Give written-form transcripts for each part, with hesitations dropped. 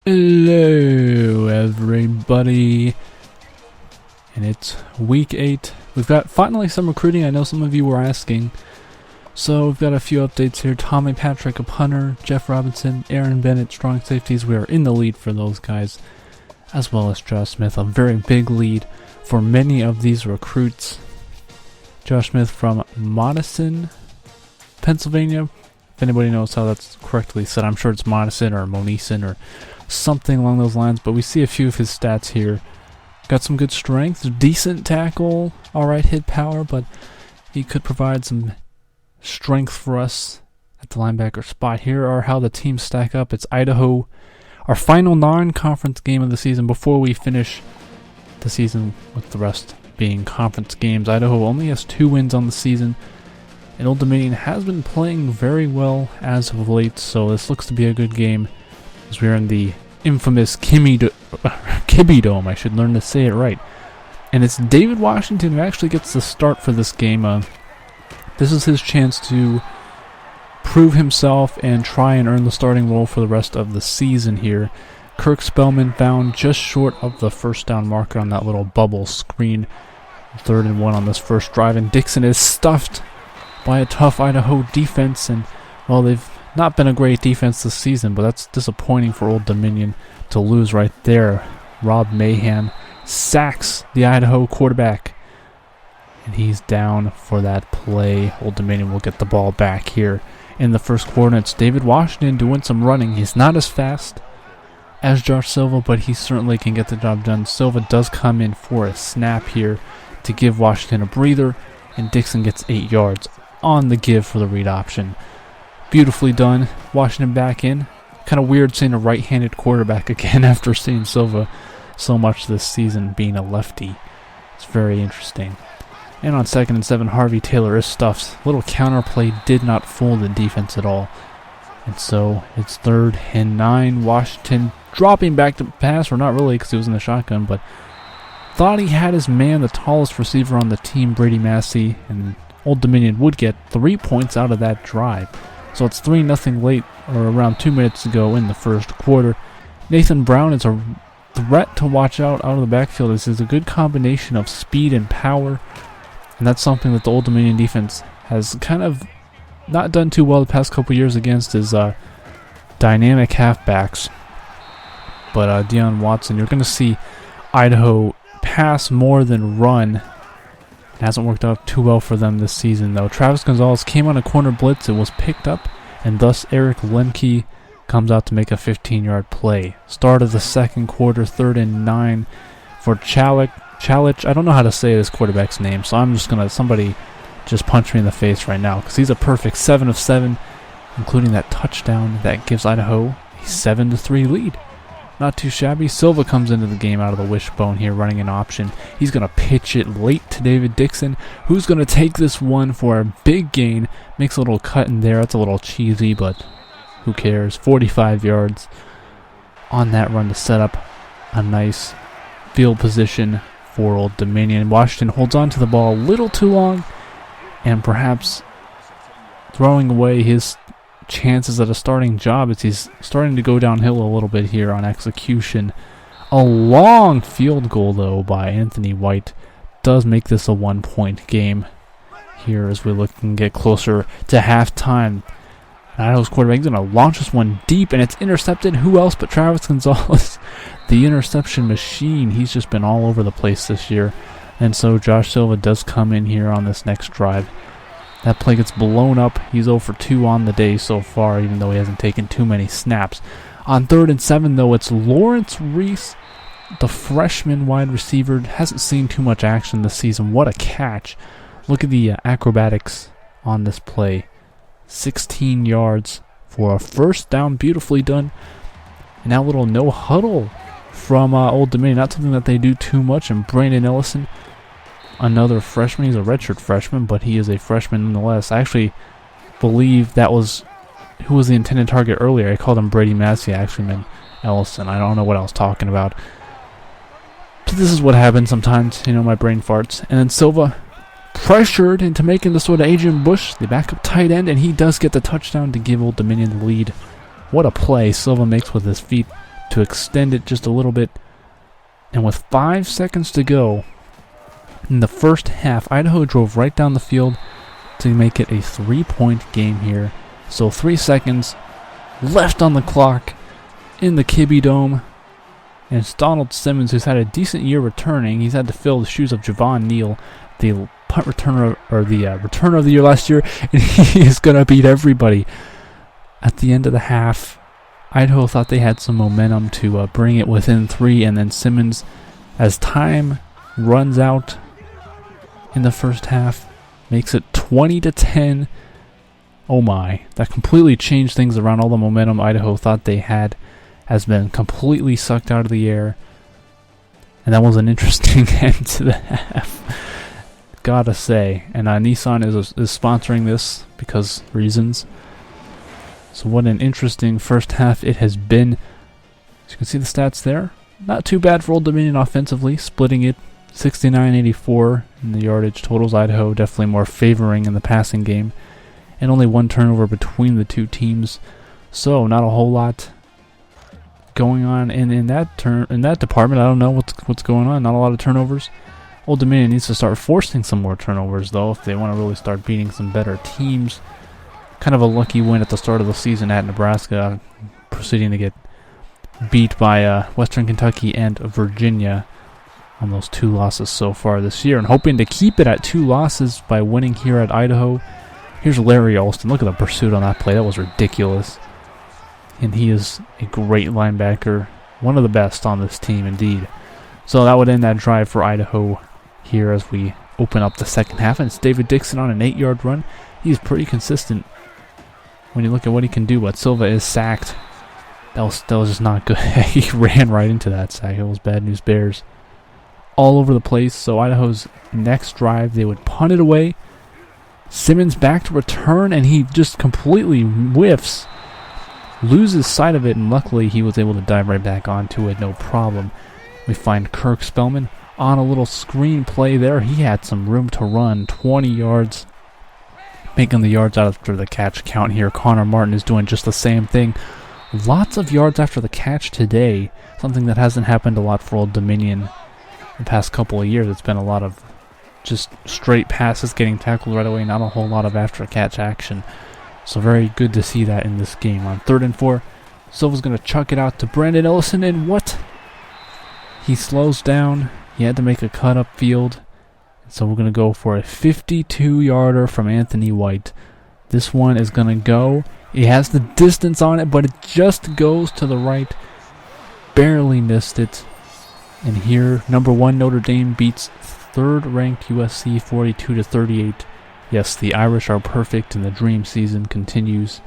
Hello everybody, and it's week 8. We've got finally some recruiting. I know some of you were asking, so we've got a few updates here. Tommy Patrick, a punter, Jeff Robinson, Aaron Bennett, strong safeties. We are in the lead for those guys, as well as Josh Smith, a very big lead for many of these recruits. Josh Smith from Madison, Pennsylvania. If anybody knows how that's correctly said, I'm sure it's Madison or Monison or something along those lines, but we see a few of his stats here. Got some good strength, decent tackle, alright hit power, but he could provide some strength for us at the linebacker spot. Here are how the teams stack up. It's Idaho, our final non-conference game of the season before we finish the season with the rest being conference games. Idaho only has 2 wins on the season, and Old Dominion has been playing very well as of late, so this looks to be a good game as we're in the infamous Kibby Dome. I should learn to say it right. And it's David Washington who actually gets the start for this game. This is his chance to prove himself and try and earn the starting role for the rest of the season here. Kirk Spellman found just short of the first down marker on that little bubble screen. 3rd and 1 on this first drive, and Dixon is stuffed by a tough Idaho defense, and well, they've not been a great defense this season, but that's disappointing for Old Dominion to lose right there. Rob Mahan sacks the Idaho quarterback, and he's down for that play. Old Dominion will get the ball back here in the first quarter. It's David Washington doing some running. He's not as fast as Josh Silva, but he certainly can get the job done. Silva does come in for a snap here to give Washington a breather, and Dixon gets 8 yards on the give for the read option. Beautifully done. Washington back in. Kind of weird seeing a right-handed quarterback again after seeing Silva so much this season being a lefty. It's very interesting. And on 2nd and 7, Harvey Taylor is stuffed. Little counter play did not fool the defense at all. And so it's 3rd and 9. Washington dropping back to pass, or not really because he was in the shotgun, but thought he had his man, the tallest receiver on the team, Brady Massey, and Old Dominion would get 3 points out of that drive. So it's 3-0 late, or around 2 minutes to go in the first quarter. Nathan Brown is a threat to watch out of the backfield. This is a good combination of speed and power, and that's something that the Old Dominion defense has kind of not done too well the past couple years against is dynamic halfbacks. But Deion Watson, you're going to see Idaho pass more than run. It hasn't worked out too well for them this season, though. Travis Gonzalez came on a corner blitz. It was picked up, and thus Eric Lemke comes out to make a 15-yard play. Start of the second quarter, 3rd and 9 for Chalich. I don't know how to say this quarterback's name, so I'm just going to, somebody just punch me in the face right now, because he's a perfect 7 of 7, including that touchdown that gives Idaho a 7-3 lead. Not too shabby. Silva comes into the game out of the wishbone here, running an option. He's going to pitch it late to David Dixon, who's going to take this one for a big gain. Makes a little cut in there. That's a little cheesy, but who cares? 45 yards on that run to set up a nice field position for Old Dominion. Washington holds on to the ball a little too long, and perhaps throwing away his chances at a starting job as he's starting to go downhill a little bit here on execution. A long field goal, though, by Anthony White does make this a 1-point game here as we look and get closer to halftime. Idaho's quarterback is going to launch this one deep, and it's intercepted. Who else but Travis Gonzalez, the interception machine. He's just been all over the place this year. And so Josh Silva does come in here on this next drive. That play gets blown up. He's 0 for 2 on the day so far, even though he hasn't taken too many snaps. On 3rd and 7, though, it's Lawrence Reese, the freshman wide receiver. Hasn't seen too much action this season. What a catch. Look at the acrobatics on this play. 16 yards for a first down. Beautifully done. And now a little no huddle from Old Dominion. Not something that they do too much. And Brandon Ellison, another freshman. He's a redshirt freshman, but he is a freshman nonetheless. I actually believe that was who was the intended target earlier. I called him Brady Massey. I actually meant Ellison. I don't know what I was talking about. But this is what happens sometimes. My brain farts. And then Silva pressured into making the sort of Adrian Bush, the backup tight end, and he does get the touchdown to give Old Dominion the lead. What a play Silva makes with his feet. to extend it just a little bit. And with 5 seconds to go in the first half, Idaho drove right down the field to make it a 3-point game here. So 3 seconds left on the clock in the Kibbe Dome. And it's Donald Simmons, who's had a decent year returning. He's had to fill the shoes of Javon Neal, the punt returner, or the returner of the year last year, and he is going to beat everybody. At the end of the half, Idaho thought they had some momentum to bring it within 3, and then Simmons, as time runs out in the first half, makes it 20-10. Oh my, that completely changed things around. All the momentum Idaho thought they had has been completely sucked out of the air. And that was an interesting end to the half, gotta say. And Nissan is sponsoring this because reasons. So what an interesting first half it has been. As you can see the stats there. Not too bad for Old Dominion offensively, splitting it 69-84 in the yardage totals. Idaho definitely more favoring in the passing game. And only 1 turnover between the two teams. So not a whole lot going on in that department. I don't know what's going on. Not a lot of turnovers. Old Dominion needs to start forcing some more turnovers though if they want to really start beating some better teams. Kind of a lucky win at the start of the season at Nebraska, proceeding to get beat by Western Kentucky and Virginia on those 2 losses so far this year, and hoping to keep it at 2 losses by winning here at Idaho. Here's Larry Alston. Look at the pursuit on that play. That was ridiculous. And he is a great linebacker. One of the best on this team, indeed. So that would end that drive for Idaho here as we open up the second half. And it's David Dixon on an 8-yard run. He's pretty consistent when you look at what he can do. But Silva is sacked. That was just not good. He ran right into that sack. It was bad news bears all over the place. So Idaho's next drive, they would punt it away. Simmons back to return, and he just completely whiffs. Loses sight of it, and luckily he was able to dive right back onto it, no problem. We find Kirk Spellman on a little screen play there. He had some room to run, 20 yards, making the yards after the catch count here. Connor Martin is doing just the same thing. Lots of yards after the catch today, something that hasn't happened a lot for Old Dominion the past couple of years. It's been a lot of just straight passes getting tackled right away, not a whole lot of after catch action. So very good to see that in this game. On 3rd and 4, Silva's going to chuck it out to Brandon Ellison, and what? He slows down. He had to make a cut upfield. So we're going to go for a 52-yarder from Anthony White. This one is going to go. It has the distance on it, but it just goes to the right. Barely missed it. And here, number 1 Notre Dame beats 3rd-ranked USC 42-38. Yes, the Irish are perfect, and the dream season continues.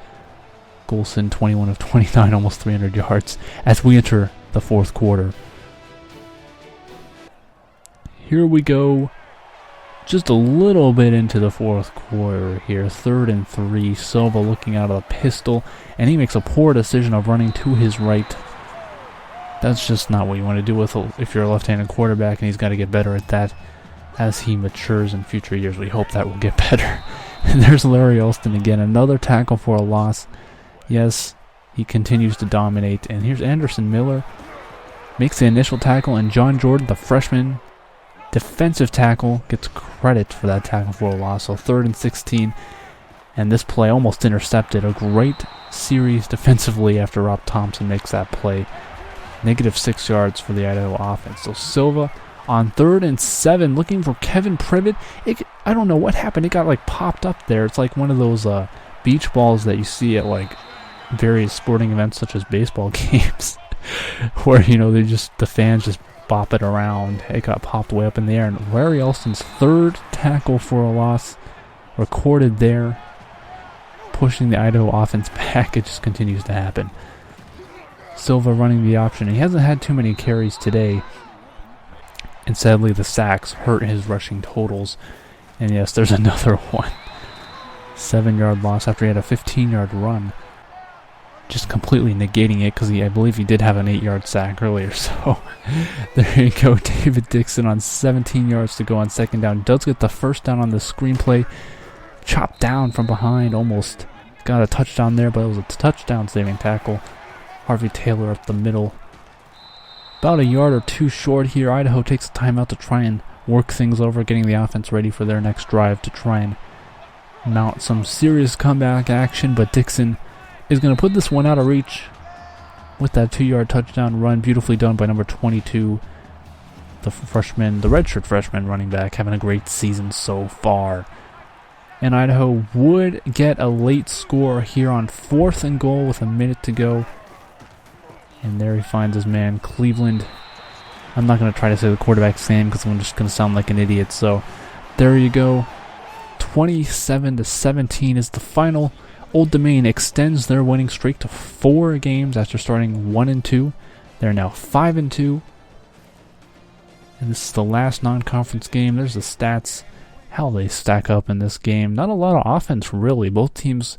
Golson, 21 of 29, almost 300 yards, as we enter the 4th quarter. Here we go, just a little bit into the 4th quarter here. 3rd and 3, Silva looking out of the pistol, and he makes a poor decision of running to his right. That's just not what you want to do if you're a left-handed quarterback, and he's got to get better at that. As he matures in future years, we hope that will get better. And there's Larry Alston again, another tackle for a loss. Yes, he continues to dominate. And here's Anderson Miller, makes the initial tackle, and John Jordan, the freshman defensive tackle, gets credit for that tackle for a loss. So 3rd and 16, and this play almost intercepted. A great series defensively after Rob Thompson makes that play. -6 yards for the Idaho offense. So Silva on 3rd and 7, looking for Kevin Privet. I don't know what happened. It got like popped up there. It's like one of those beach balls that you see at like various sporting events such as baseball games, where the fans just bop it around. It got popped way up in the air, and Larry Alston's 3rd tackle for a loss recorded there, pushing the Idaho offense back. It just continues to happen. Silva running the option. He hasn't had too many carries today. And sadly, the sacks hurt his rushing totals. And yes, there's another one. 7-yard loss after he had a 15-yard run. Just completely negating it because I believe he did have an 8-yard sack earlier. So there you go. David Dixon on 17 yards to go on 2nd down. Does get the 1st down on the screenplay. Chopped down from behind. Almost got a touchdown there, but it was a touchdown saving tackle. Harvey Taylor up the middle about a yard or two short here. Idaho takes a timeout to try and work things over, getting the offense ready for their next drive to try and mount some serious comeback action, but Dixon is going to put this one out of reach with that 2-yard touchdown run, beautifully done by number 22, the redshirt freshman running back, having a great season so far. And Idaho would get a late score here on 4th and goal with a minute to go. And there he finds his man, Cleveland. I'm not going to try to say the quarterback's name because I'm just going to sound like an idiot. So there you go. 27-17 is the final. Old Dominion extends their winning streak to 4 games after starting 1-2. They're now 5-2. And this is the last non-conference game. There's the stats, how they stack up in this game. Not a lot of offense, really. Both teams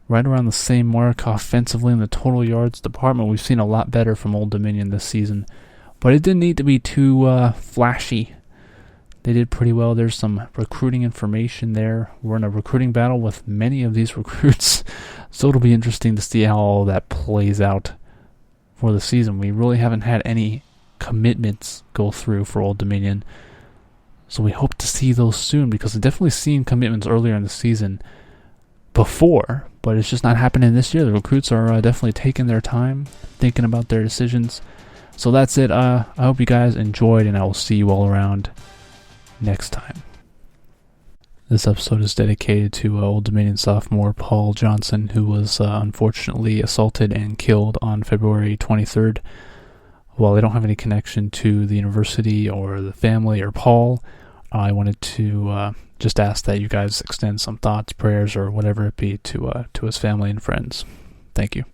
right around the same mark offensively in the total yards department. We've seen a lot better from Old Dominion this season. But it didn't need to be too flashy. They did pretty well. There's some recruiting information there. We're in a recruiting battle with many of these recruits. So it'll be interesting to see how all that plays out for the season. We really haven't had any commitments go through for Old Dominion. So we hope to see those soon, because I've definitely seen commitments earlier in the season before, but it's just not happening this year. The recruits are definitely taking their time, thinking about their decisions. So that's it. I hope you guys enjoyed, and I will see you all around next time. This episode is dedicated to Old Dominion sophomore Paul Johnson, who was unfortunately assaulted and killed on February 23rd. While I don't have any connection to the university or the family or Paul, I wanted to just ask that you guys extend some thoughts, prayers, or whatever it be to his family and friends. Thank you.